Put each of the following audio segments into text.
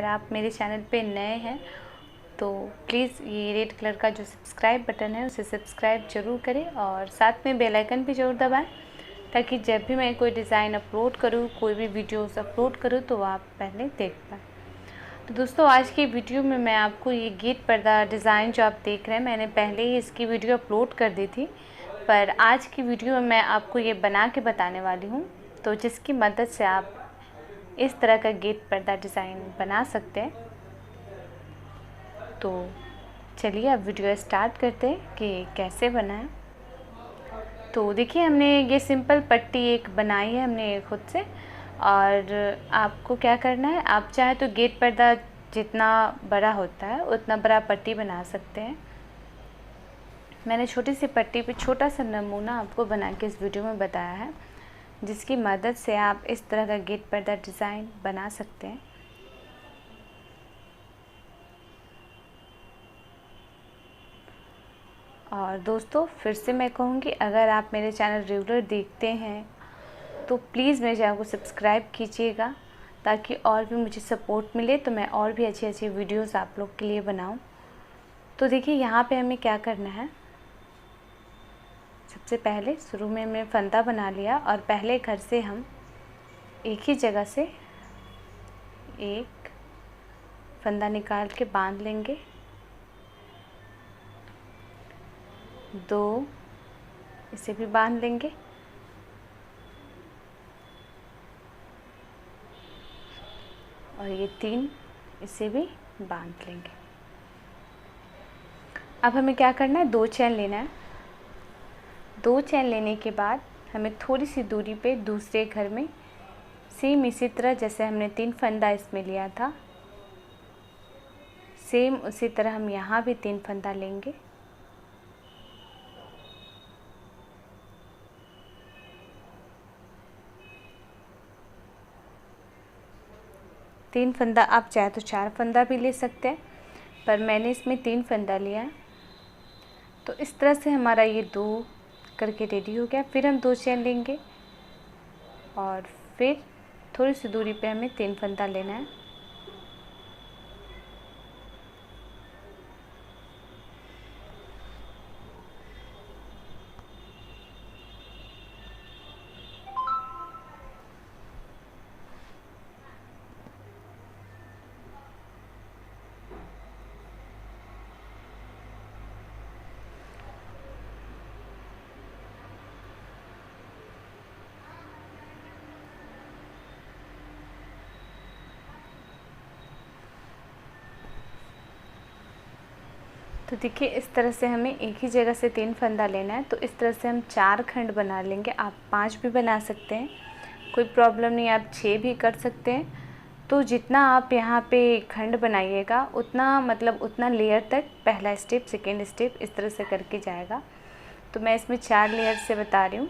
आप मेरे चैनल पे नए हैं तो प्लीज़ ये रेड कलर का जो सब्सक्राइब बटन है उसे सब्सक्राइब ज़रूर करें और साथ में बेल आइकन भी ज़रूर दबाएं, ताकि जब भी मैं कोई डिज़ाइन अपलोड करूँ, कोई भी वीडियोस अपलोड करूँ तो आप पहले देख पाएँ। तो दोस्तों, आज की वीडियो में मैं आपको ये गेट पर्दा डिज़ाइन जो आप देख रहे हैं, मैंने पहले ही इसकी वीडियो अपलोड कर दी थी, पर आज की वीडियो में मैं आपको ये बना के बताने वाली हूँ, तो जिसकी मदद से आप इस तरह का गेट पर्दा डिज़ाइन बना सकते हैं। तो चलिए अब वीडियो स्टार्ट करते हैं कि कैसे बनाएं। तो देखिए, हमने ये सिंपल पट्टी एक बनाई है हमने खुद से, और आपको क्या करना है, आप चाहे तो गेट पर्दा जितना बड़ा होता है उतना बड़ा पट्टी बना सकते हैं। मैंने छोटी सी पट्टी पे छोटा सा नमूना आपको बना के इस वीडियो में बताया है, जिसकी मदद से आप इस तरह का गेट पर्दा डिज़ाइन बना सकते हैं। और दोस्तों, फिर से मैं कहूँगी, अगर आप मेरे चैनल रेगुलर देखते हैं तो प्लीज़ मेरे चैनल को सब्सक्राइब कीजिएगा, ताकि और भी मुझे सपोर्ट मिले, तो मैं और भी अच्छी अच्छी वीडियोस आप लोग के लिए बनाऊं। तो देखिए, यहाँ पे हमें क्या करना है, सबसे पहले शुरू में हमने फंदा बना लिया और पहले घर से हम एक ही जगह से एक फंदा निकाल के बांध लेंगे, 2 इसे भी बांध लेंगे, और ये 3 इसे भी बांध लेंगे। अब हमें क्या करना है, 2 चैन लेना है। 2 चैन लेने के बाद हमें थोड़ी सी दूरी पे दूसरे घर में सेम इसी तरह जैसे हमने 3 फंदा इसमें लिया था, सेम उसी तरह हम यहाँ भी 3 फंदा लेंगे। तीन फंदा, आप चाहे तो 4 फंदा भी ले सकते हैं, पर मैंने इसमें 3 फंदा लिया है। तो इस तरह से हमारा ये 2 करके रेडी हो गया। फिर हम 2 चैन लेंगे और फिर थोड़ी सी दूरी पे हमें 3 फंदा लेना है। तो देखिए, इस तरह से हमें एक ही जगह से 3 फंदा लेना है। तो इस तरह से हम 4 खंड बना लेंगे। आप 5 भी बना सकते हैं, कोई प्रॉब्लम नहीं, आप 6 भी कर सकते हैं। तो जितना आप यहाँ पे खंड बनाइएगा उतना, मतलब उतना लेयर तक पहला स्टेप, सेकेंड स्टेप इस तरह से करके जाएगा। तो मैं इसमें 4 लेयर से बता रही हूँ।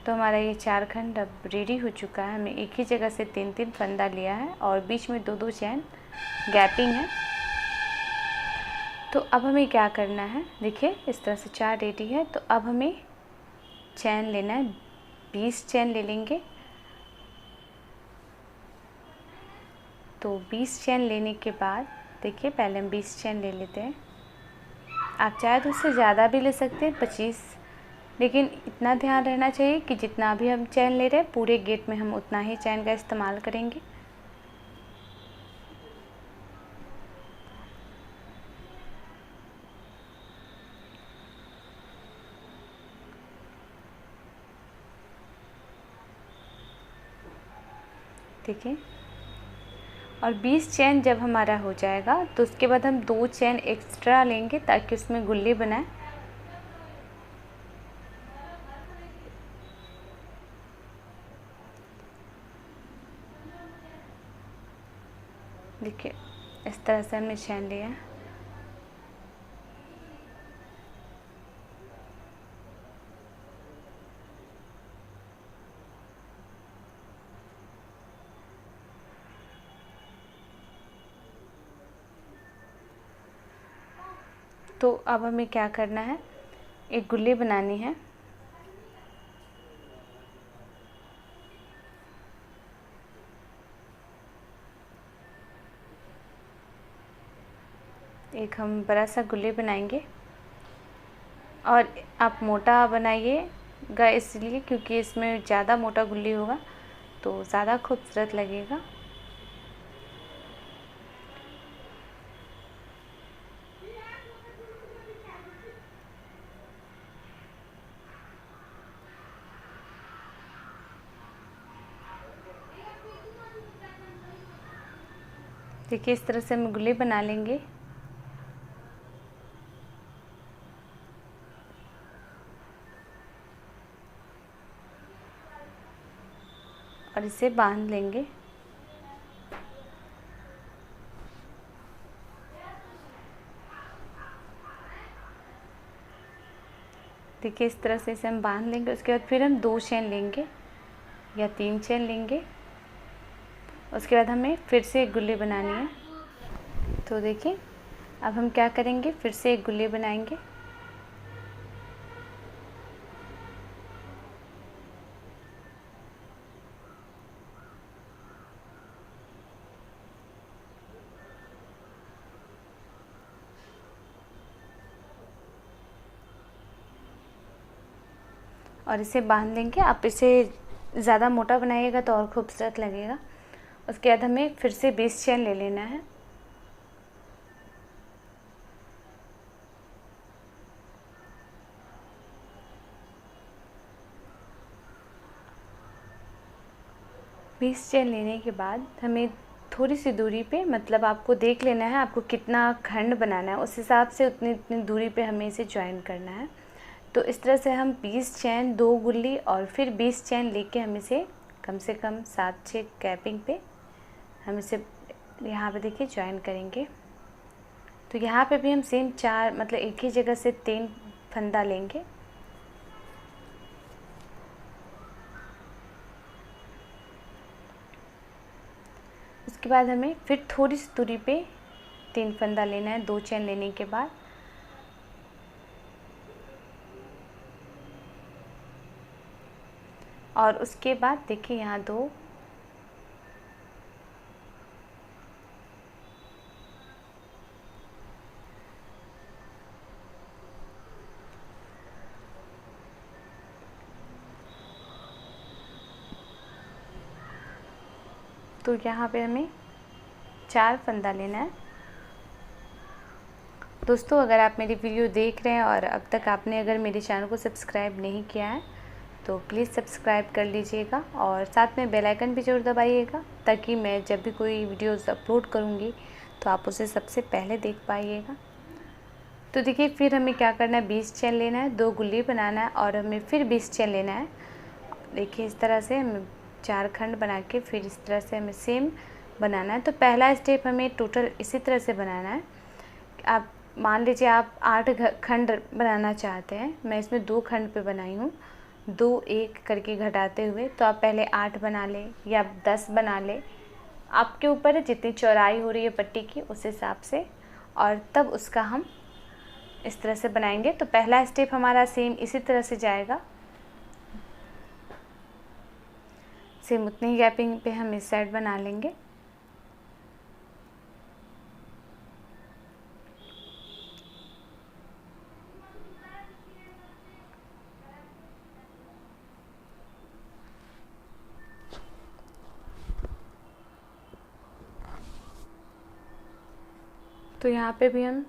तो हमारा ये 4 खंड अब रेडी हो चुका है। हमने एक ही जगह से 3-3 फंदा लिया है और बीच में 2-2 चैन गैपिंग है। तो अब हमें क्या करना है, देखिए इस तरह से 4 रेडी है। तो अब हमें चैन लेना है, 20 चैन ले लेंगे। तो 20 चैन लेने के बाद देखिए, पहले हम 20 चैन ले लेते हैं। आप चाहे तो उससे ज़्यादा भी ले सकते हैं, 25, लेकिन इतना ध्यान रहना चाहिए कि जितना भी हम चैन ले रहे हैं पूरे गेट में हम उतना ही चैन का इस्तेमाल करेंगे। देखिए, और 20 चैन जब हमारा हो जाएगा तो उसके बाद हम 2 चैन एक्स्ट्रा लेंगे ताकि उसमें गुल्ली बनाए। देखिए, इस तरह से हमने चैन लिया। तो अब हमें क्या करना है, एक गुल्ली बनानी है। एक हम बड़ा सा गुल्ली बनाएंगे। और आप मोटा बनाइएगा इसलिए क्योंकि इसमें ज़्यादा मोटा गुल्ली होगा तो ज़्यादा खूबसूरत लगेगा। देखिए इस तरह से हम गुल्ली बना लेंगे। और इसे बांध लेंगे। देखिए इस तरह से इसे हम बांध लेंगे। उसके बाद फिर हम 2 चेन लेंगे या 3 चेन लेंगे। उसके बाद हमें फिर से एक गुल्ली बनानी है। तो देखिए अब हम क्या करेंगे, फिर से एक गुल्ली बनाएंगे। और इसे बांध लेंगे। आप इसे ज़्यादा मोटा बनाइएगा तो और खूबसूरत लगेगा। उसके बाद हमें फिर से 20 चेन ले लेना है। बीस चेन लेने के बाद हमें थोड़ी सी दूरी पे, मतलब आपको देख लेना है आपको कितना खंड बनाना है, उस हिसाब से उतनी दूरी पे हमें इसे ज्वाइन करना है। तो इस तरह से हम 20 चेन, 2 गुल्ली और फिर 20 चेन लेके हम इसे कम से कम 7-6 गैपिंग पे हम इसे यहाँ पे देखिए ज्वाइन करेंगे। तो यहाँ पे भी हम सेम 4, मतलब एक ही जगह से 3 फंदा लेंगे। उसके बाद हमें फिर थोड़ी सी दूरी पे 3 फंदा लेना है 2 चेन लेने के बाद। और उसके बाद देखिए यहाँ 2, तो यहाँ पे हमें 4 फंदा लेना है। दोस्तों अगर आप मेरी वीडियो देख रहे हैं और अब तक आपने अगर मेरे चैनल को सब्सक्राइब नहीं किया है तो प्लीज़ सब्सक्राइब कर लीजिएगा और साथ में बेल आइकन भी ज़रूर दबाइएगा ताकि मैं जब भी कोई वीडियोस अपलोड करूँगी तो आप उसे सबसे पहले देख पाइएगा। तो देखिए फिर हमें क्या करना है, 20 चेन लेना है, 2 गुल्ली बनाना है और हमें फिर 20 चेन लेना है। देखिए इस तरह से हमें 4 खंड बना के फिर इस तरह से हमें सेम बनाना है। तो पहला स्टेप हमें टोटल इसी तरह से बनाना है। आप मान लीजिए आप 8 खंड बनाना चाहते हैं, मैं इसमें 2 खंड पे बनाई हूँ, 2 1 करके घटाते हुए। तो आप पहले 8 बना लें या 10 बना लें, आपके ऊपर है जितनी चौड़ाई हो रही है पट्टी की उस हिसाब से। और तब उसका हम इस तरह से बनाएंगे। तो पहला स्टेप हमारा सेम इसी तरह से जाएगा। सेम उतनी ही गैपिंग पे हम इस साइड बना लेंगे। तो यहाँ पे भी हम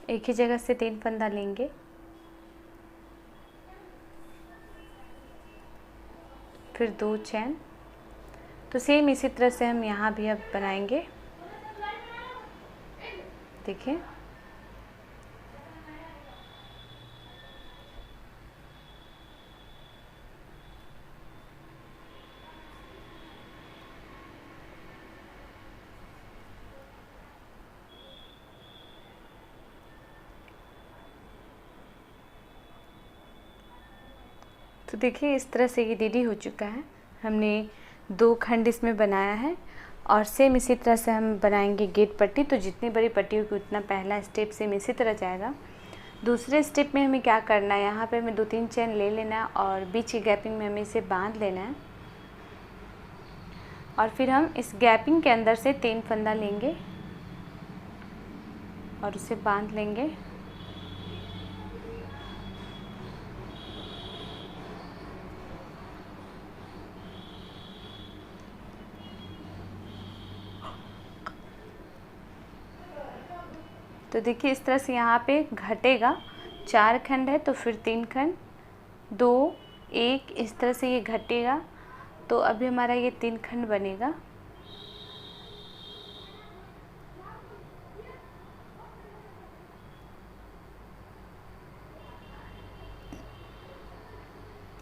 एक ही जगह से 3 फंदा लेंगे, फिर 2 चेन। तो सेम इसी तरह से हम यहाँ भी अब बनाएंगे। देखिए तो देखिए इस तरह से ये रेडी हो चुका है। हमने 2 खंड इसमें बनाया है और सेम इसी तरह से हम बनाएंगे गेट पट्टी। तो जितनी बड़ी पट्टी होगी उतना पहला स्टेप सेम इसी तरह जाएगा। दूसरे स्टेप में हमें क्या करना है, यहाँ पे हमें 2-3 चेन ले लेना है और बीच की गैपिंग में हमें इसे बांध लेना है। और फिर हम इस गैपिंग के अंदर से 3 फंदा लेंगे और उसे बांध लेंगे। तो देखिए इस तरह से यहाँ पे घटेगा, 4 खंड है तो फिर 3 खंड, 2, 1, इस तरह से ये घटेगा। तो अभी हमारा ये 3 खंड बनेगा।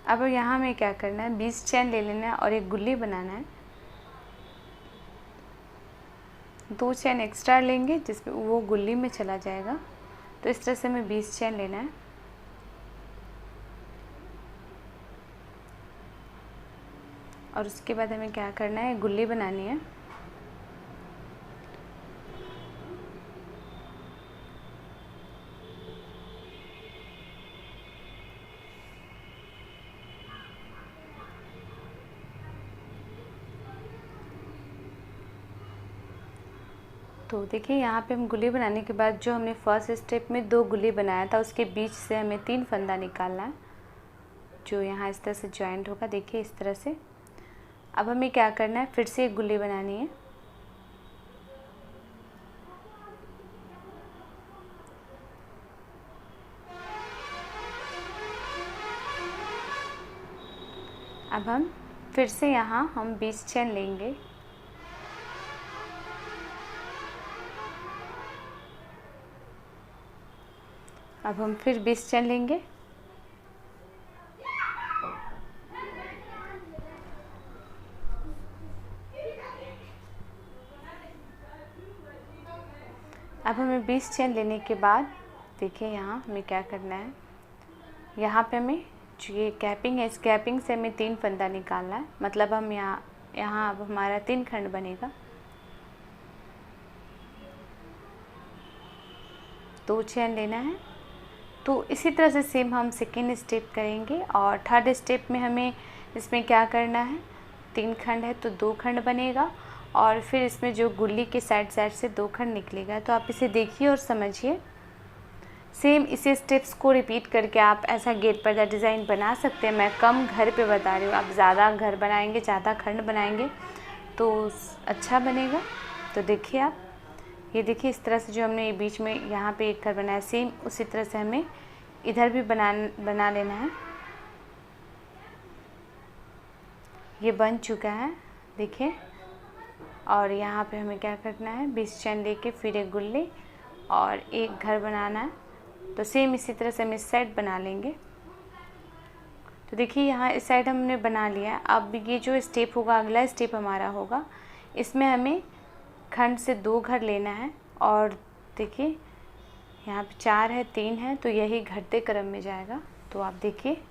अब यहाँ हमें क्या करना है, 20 चैन ले लेना है और एक गुल्ली बनाना है। 2 चैन एक्स्ट्रा लेंगे जिसमें वो गुल्ली में चला जाएगा। तो इस तरह से हमें 20 चैन लेना है। और उसके बाद हमें क्या करना है, गुल्ली बनानी है। तो देखिए यहाँ पे हम गुल्ली बनाने के बाद जो हमने फर्स्ट स्टेप में 2 गुल्ली बनाया था उसके बीच से हमें 3 फंदा निकालना है, जो यहाँ इस तरह से जॉइंट होगा। देखिए इस तरह से। अब हमें क्या करना है, फिर से एक गुल्ली बनानी है। अब हम फिर से यहाँ हम 20 चैन लेंगे। अब हम फिर 20 चैन लेंगे। अब हमें 20 चैन लेने के बाद देखिए यहाँ हमें क्या करना है, यहाँ पे हमें जो ये कैपिंग है इस कैपिंग से हमें 3 फंदा निकालना है। मतलब हम यहाँ अब हमारा 3 खंड बनेगा। 2 चैन लेना है। तो इसी तरह से सेम हम सेकेंड स्टेप करेंगे। और थर्ड स्टेप में हमें इसमें क्या करना है, 3 खंड है तो 2 खंड बनेगा और फिर इसमें जो गुल्ली के साइड से 2 खंड निकलेगा। तो आप इसे देखिए और समझिए। सेम इसी स्टेप्स को रिपीट करके आप ऐसा गेट पर्दा डिज़ाइन बना सकते हैं। मैं कम घर पे बता रही हूँ, आप ज़्यादा घर बनाएंगे, ज़्यादा खंड बनाएंगे तो अच्छा बनेगा। तो देखिए आप, ये देखिए इस तरह से जो हमने बीच में यहाँ पे एक घर बनाया, सेम उसी तरह से हमें इधर भी बना लेना है। ये बन चुका है देखिए। और यहाँ पे हमें क्या करना है, 20 चैन लेके फिर एक गुल्ली और एक घर बनाना है। तो सेम इसी तरह से हम इस साइड बना लेंगे। तो देखिए यहाँ इस साइड हमने बना लिया है। अब ये जो स्टेप होगा, अगला स्टेप हमारा होगा, इसमें हमें खंड से 2 घर लेना है। और देखिए यहाँ पे 4 है, 3 है, तो यही घटते क्रम में जाएगा। तो आप देखिए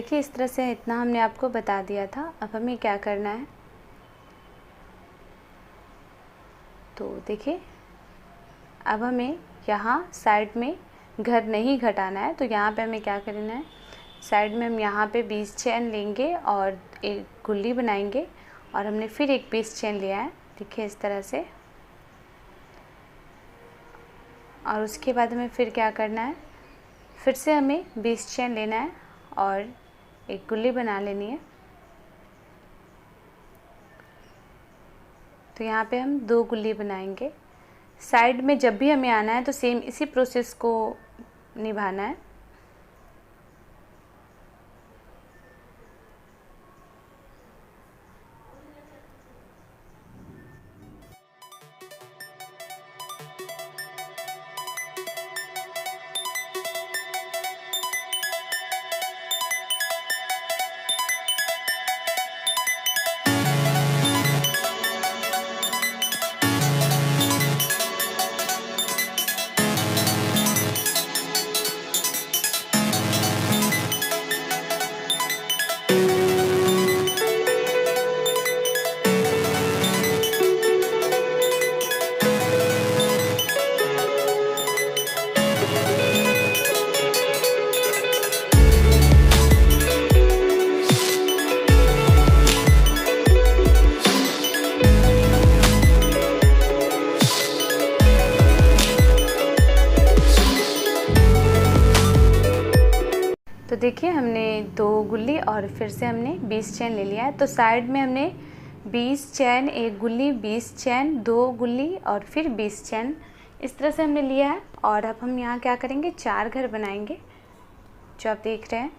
देखिए इस तरह से इतना हमने आपको बता दिया था। अब हमें क्या करना है, तो देखिए अब हमें यहाँ साइड में घर नहीं घटाना है, तो यहाँ पे हमें क्या करना है, साइड में हम यहाँ पे 20 चेन लेंगे और एक गुल्ली बनाएंगे और हमने फिर एक 20 चेन लिया है, देखिए इस तरह से। और उसके बाद हमें फिर क्या करना है, फिर से हमें 20 चेन लेना है और एक गुल्ली बना लेनी है। तो यहाँ पे हम 2 गुल्ली बनाएंगे। साइड में जब भी हमें आना है तो सेम इसी प्रोसेस को निभाना है। तो देखिए हमने 2 गुल्ली और फिर से हमने 20 चैन ले लिया है। तो साइड में हमने 20 चैन, एक गुल्ली, 20 चैन, 2 गुल्ली और फिर 20 चैन, इस तरह से हमने लिया है। और अब हम यहाँ क्या करेंगे, 4 घर बनाएंगे जो आप देख रहे हैं।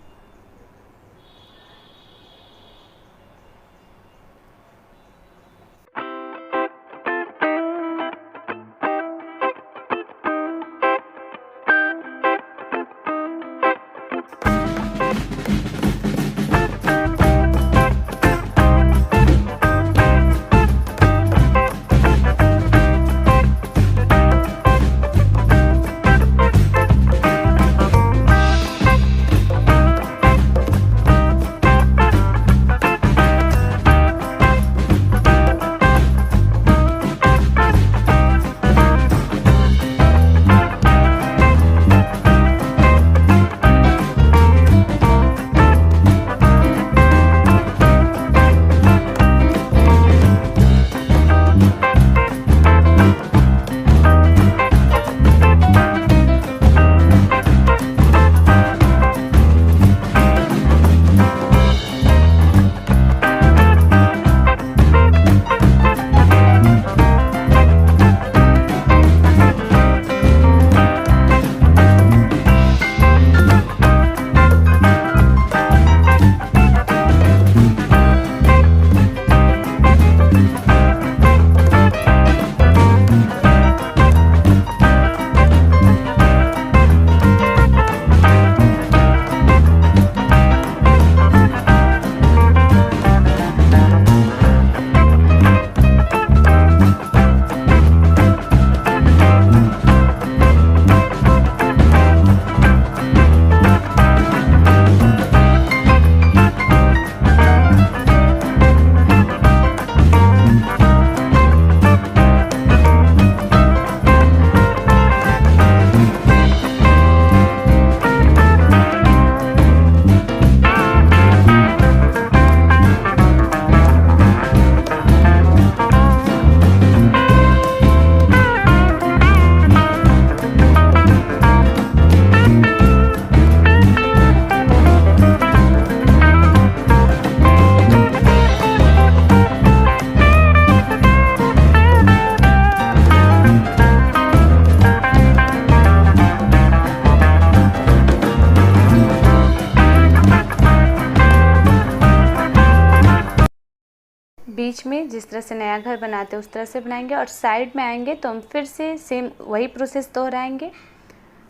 बीच में जिस तरह से नया घर बनाते हैं उस तरह से बनाएंगे और साइड में आएंगे तो हम फिर से सेम वही प्रोसेस दोहराएंगे।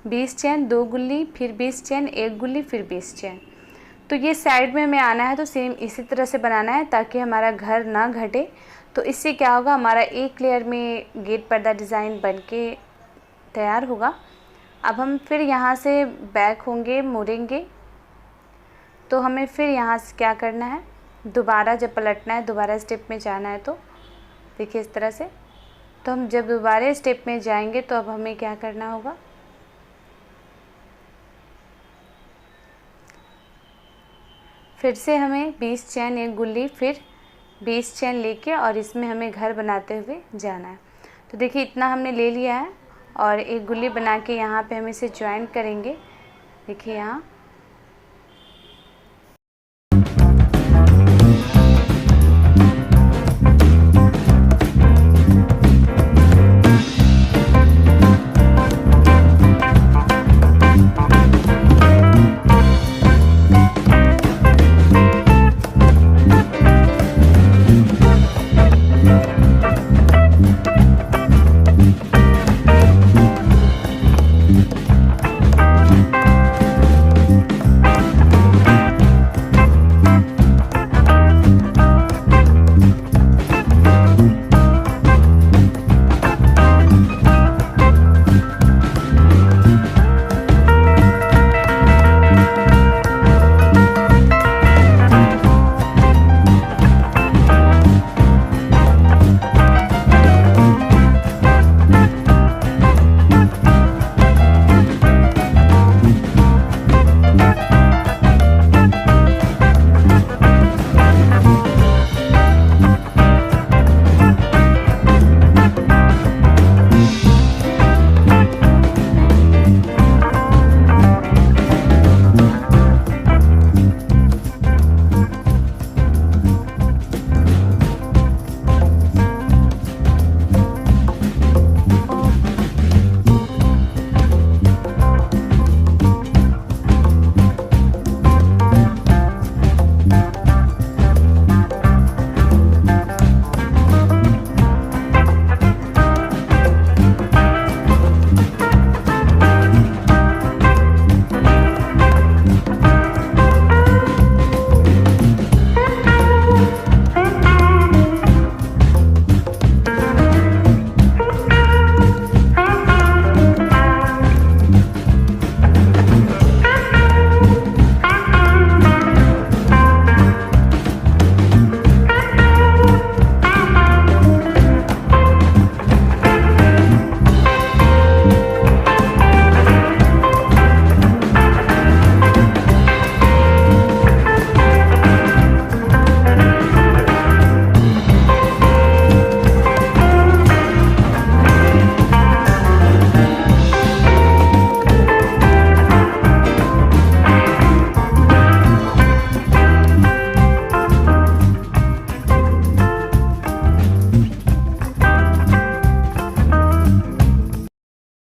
20 चैन, 2 गुल्ली, फिर 20 चैन, 1 गुल्ली, फिर 20 चैन। तो ये साइड में हमें आना है तो सेम इसी तरह से बनाना है ताकि हमारा घर ना घटे। तो इससे क्या होगा, हमारा एक लेयर में गेट पर्दा डिज़ाइन बन के तैयार होगा। अब हम फिर यहाँ से बैक होंगे, मुड़ेंगे तो हमें फिर यहाँ से क्या करना है, दोबारा जब पलटना है, दोबारा स्टेप में जाना है, तो देखिए इस तरह से। तो हम जब दोबारा स्टेप में जाएंगे तो अब हमें क्या करना होगा, फिर से हमें 20 चैन एक गुल्ली, फिर 20 चैन लेके और इसमें हमें घर बनाते हुए जाना है। तो देखिए इतना हमने ले लिया है और एक गुल्ली बना के यहाँ पे हम इसे ज्वाइन करेंगे। देखिए यहाँ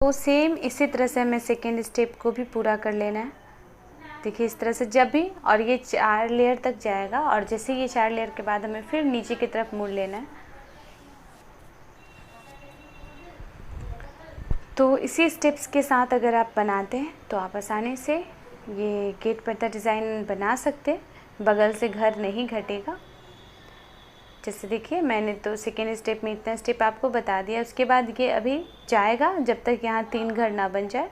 तो सेम इसी तरह से हमें सेकेंड स्टेप को भी पूरा कर लेना है। देखिए इस तरह से जब भी, और ये 4 लेयर तक जाएगा और जैसे ये 4 लेयर के बाद हमें फिर नीचे की तरफ मुड़ लेना है। तो इसी स्टेप्स के साथ अगर आप बनाते हैं तो आप आसानी से ये गेट पर्दा डिज़ाइन बना सकते हैं, बगल से घर नहीं घटेगा। जैसे देखिए मैंने तो सेकेंड स्टेप में इतना स्टेप आपको बता दिया, उसके बाद ये अभी जाएगा जब तक यहाँ 3 घर ना बन जाए।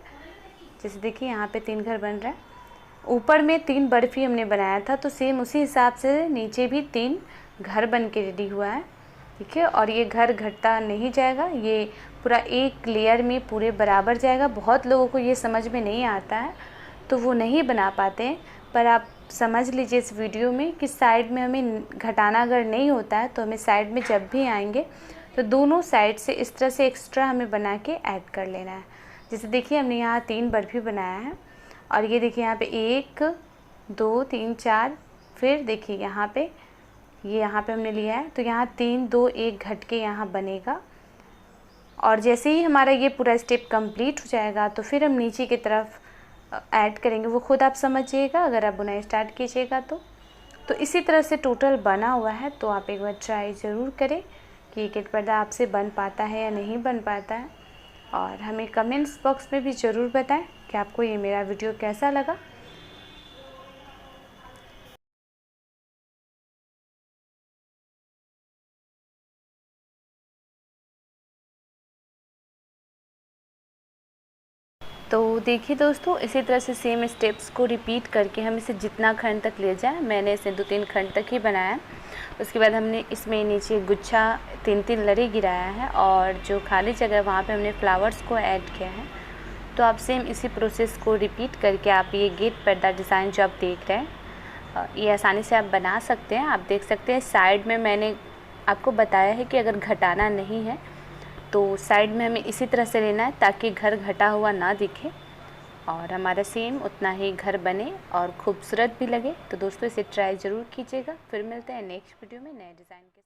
जैसे देखिए यहाँ पे 3 घर बन रहा है, ऊपर में 3 बर्फ़ी हमने बनाया था, तो सेम उसी हिसाब से नीचे भी 3 घर बन के रेडी हुआ है। ठीक है, और ये घर घटता नहीं जाएगा, ये पूरा एक लेयर में पूरे बराबर जाएगा। बहुत लोगों को ये समझ में नहीं आता है तो वो नहीं बना पाते हैं, पर आप समझ लीजिए इस वीडियो में कि साइड में हमें घटाना अगर नहीं होता है तो हमें साइड में जब भी आएंगे तो दोनों साइड से इस तरह से एक्स्ट्रा हमें बना के ऐड कर लेना है। जैसे देखिए हमने यहाँ 3 बर्फ़ी बनाया है और ये देखिए यहाँ पे 1 2 3 4, फिर देखिए यहाँ पे ये यहाँ पे हमने लिया है, तो यहाँ 3 2 1 घट के यहाँ बनेगा। और जैसे ही हमारा ये पूरा स्टेप कंप्लीट हो जाएगा तो फिर हम नीचे की तरफ ऐड करेंगे, वो खुद आप समझिएगा अगर आप बुनाई स्टार्ट कीजिएगा तो इसी तरह से टोटल बना हुआ है। तो आप एक बार ट्राई ज़रूर करें कि ये गेट पर्दा आपसे बन पाता है या नहीं बन पाता है, और हमें कमेंट्स बॉक्स में भी ज़रूर बताएं कि आपको ये मेरा वीडियो कैसा लगा। तो देखिए दोस्तों, इसी तरह से सेम स्टेप्स को रिपीट करके हम इसे जितना खंड तक ले जाएं, मैंने इसे 2-3 खंड तक ही बनाया। उसके बाद हमने इसमें नीचे गुच्छा 3-3 लड़ी गिराया है और जो खाली जगह वहाँ पे हमने फ्लावर्स को ऐड किया है। तो आप सेम इसी प्रोसेस को रिपीट करके आप ये गेट पर्दा डिज़ाइन जो आप देख रहे हैं, ये आसानी से आप बना सकते हैं। आप देख सकते हैं साइड में मैंने आपको बताया है कि अगर घटाना नहीं है तो साइड में हमें इसी तरह से लेना है ताकि घर घटा हुआ ना दिखे और हमारा सेम उतना ही घर बने और खूबसूरत भी लगे। तो दोस्तों इसे ट्राई ज़रूर कीजिएगा। फिर मिलते हैं नेक्स्ट वीडियो में नए डिज़ाइन के साथ।